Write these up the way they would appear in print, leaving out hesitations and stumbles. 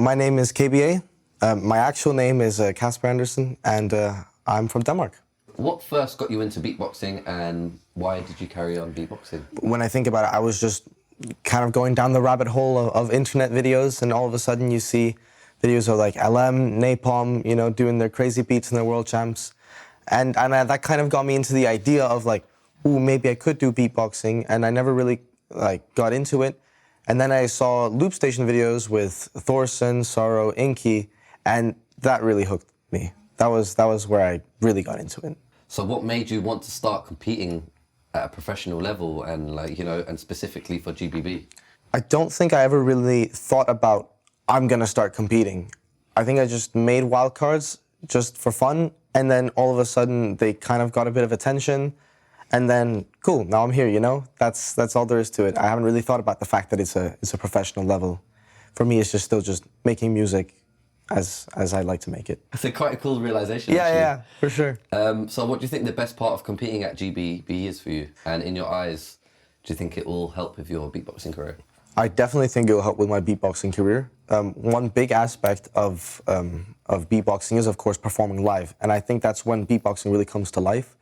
My name is KBA. My actual name is Casper Anderson, and I'm from Denmark. What first got you into beatboxing, and why did you carry on beatboxing? When I think about it, I was just kind of going down the rabbit hole of internet videos, and all of a sudden you see videos of like LM, Napalm, you know, doing their crazy beats in their world champs. And that kind of got me into the idea of like, ooh, maybe I could do beatboxing, and I never really like got into it. And then I saw Loopstation videos with Thorson, Sorrow, Inky, and that really hooked me. That was where I really got into it. So what made you want to start competing at a professional level, and like, you know, and specifically for GBB? I don't think I ever really thought about, I'm gonna start competing. I think I just made wildcards just for fun, and then all of a sudden they kind of got a bit of attention, and then cool, now I'm here, you know? That's all there is to it. I haven't really thought about the fact that it's a professional level. For me, it's just still just making music as I like to make it. It's quite a cool realization. Yeah, actually. yeah, for sure. So what do you think the best part of competing at GBB is for you? And in your eyes, do you think it will help with your beatboxing career? I definitely think it will help with my beatboxing career. One big aspect of beatboxing is, of course, performing live. And I think that's when beatboxing really comes to life.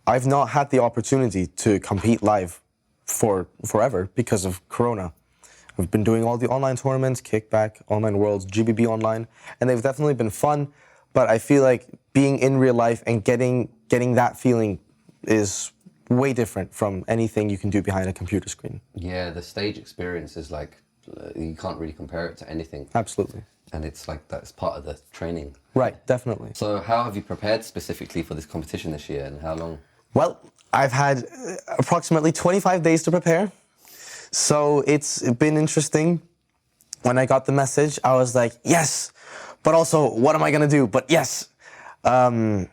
I've not had the opportunity to compete live for forever because of Corona. I've been doing all the online tournaments, Kickback, Online Worlds, GBB Online, and they've definitely been fun, but I feel like being in real life and getting that feeling is way different from anything you can do behind a computer screen. Yeah, the stage experience is like, you can't really compare it to anything. Absolutely. And it's like, that's part of the training. Right, definitely. So how have you prepared specifically for this competition this year, and how long? Well, I've had approximately 25 days to prepare. So it's been interesting. When I got the message, I was like, yes, but also, what am I gonna do? But yes. So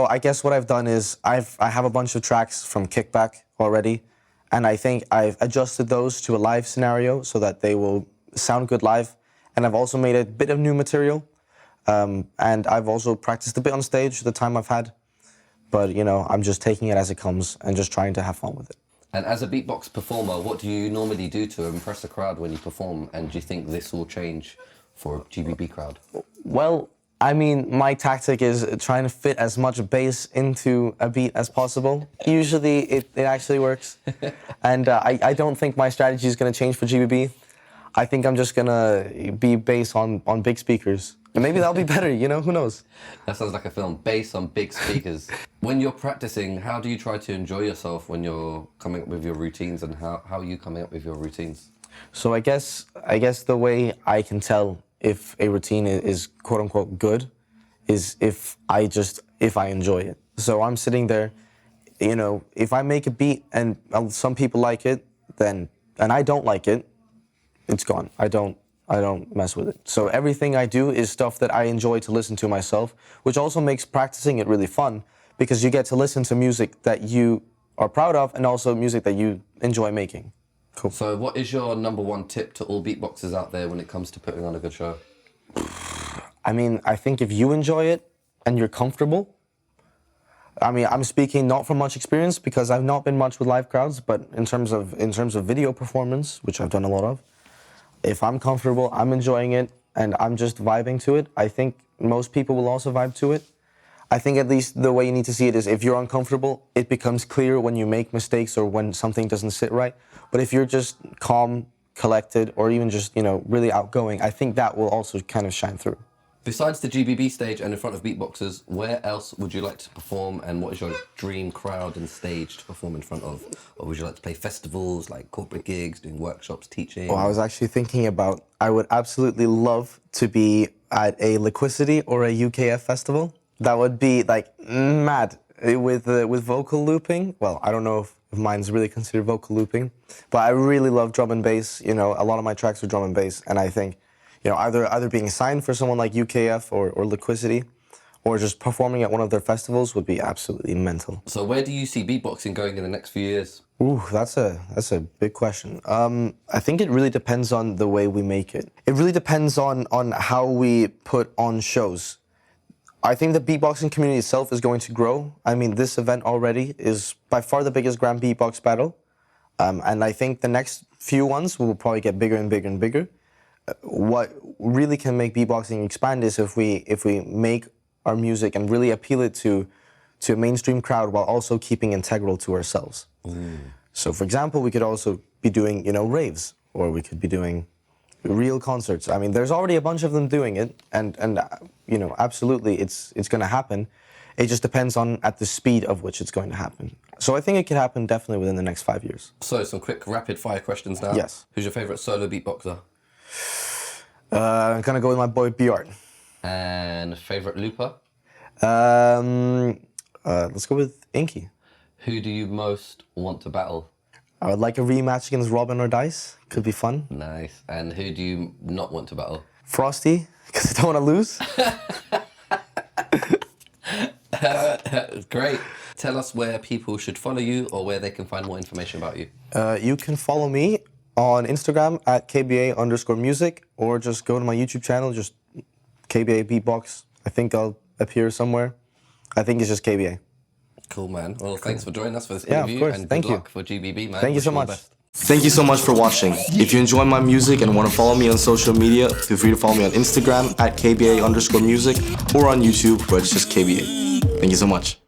I guess what I've done is I have a bunch of tracks from Kickback already, and I think I've adjusted those to a live scenario so that they will sound good live. And I've also made a bit of new material, and I've also practiced a bit on stage the time I've had. But, you know, I'm just taking it as it comes and just trying to have fun with it. And as a beatbox performer, what do you normally do to impress a crowd when you perform? And do you think this will change for a GBB crowd? Well, I mean, my tactic is trying to fit as much bass into a beat as possible. Usually it actually works. And I don't think my strategy is going to change for GBB. I think I'm just going to be bass on big speakers. And maybe that'll be better, you know, who knows? That sounds like a film, bass on big speakers. When you're practicing, how do you try to enjoy yourself when you're coming up with your routines, and how are you coming up with your routines? So I guess the way I can tell if a routine is quote unquote good is if I enjoy it. So I'm sitting there, you know, if I make a beat and some people like it, and I don't like it, it's gone. I don't mess with it. So everything I do is stuff that I enjoy to listen to myself, which also makes practicing it really fun because you get to listen to music that you are proud of and also music that you enjoy making. Cool. So what is your #1 tip to all beatboxers out there when it comes to putting on a good show? I mean, I think if you enjoy it and you're comfortable, I mean, I'm speaking not from much experience because I've not been much with live crowds, but in terms of video performance, which I've done a lot of, if I'm comfortable, I'm enjoying it, and I'm just vibing to it, I think most people will also vibe to it. I think at least the way you need to see it is if you're uncomfortable, it becomes clear when you make mistakes or when something doesn't sit right. But if you're just calm, collected, or even just, you know, really outgoing, I think that will also kind of shine through. Besides the GBB stage and in front of beatboxers, where else would you like to perform, and what is your dream crowd and stage to perform in front of? Or would you like to play festivals, like corporate gigs, doing workshops, teaching? Well, I was actually thinking about, I would absolutely love to be at a Liquidity or a UKF festival. That would be like mad with vocal looping. Well, I don't know if mine's really considered vocal looping, but I really love drum and bass. You know, a lot of my tracks are drum and bass, and I think, you know, either being signed for someone like UKF or Liquidity, or just performing at one of their festivals would be absolutely mental. So where do you see beatboxing going in the next few years? Ooh, that's a big question. I think it really depends on the way we make it. It really depends on how we put on shows. I think the beatboxing community itself is going to grow. I mean, this event already is by far the biggest Grand Beatbox Battle. And I think the next few ones will probably get bigger and bigger and bigger. what really can make beatboxing expand is if we make our music and really appeal it to a mainstream crowd while also keeping integral to ourselves. So, for example, we could also be doing, raves, or we could be doing real concerts. I mean, there's already a bunch of them doing it, and absolutely, it's going to happen. It just depends on at the speed of which it's going to happen. So I think it could happen definitely within the next 5 years. So some quick rapid fire questions now. Yes. Who's your favorite solo beatboxer? I'm gonna go with my boy Bjart. And favorite looper? Let's go with Inky. Who do you most want to battle? I would like a rematch against Robin or Dice. Could be fun. Nice. And who do you not want to battle? Frosty, because I don't want to lose. Great. Tell us where people should follow you or where they can find more information about you. You can follow me on Instagram at KBA_music, or just go to my YouTube channel, just KBA Beatbox. I think I'll appear somewhere. I think it's just KBA. Cool, man. Well, thanks for joining us for this Yeah, interview. of course. And Thank good you. luck for GBB, man. Thank you Wish so all the much. best. Thank you so much for watching. If you enjoy my music and want to follow me on social media, feel free to follow me on Instagram at KBA_music, or on YouTube where it's just KBA. Thank you so much.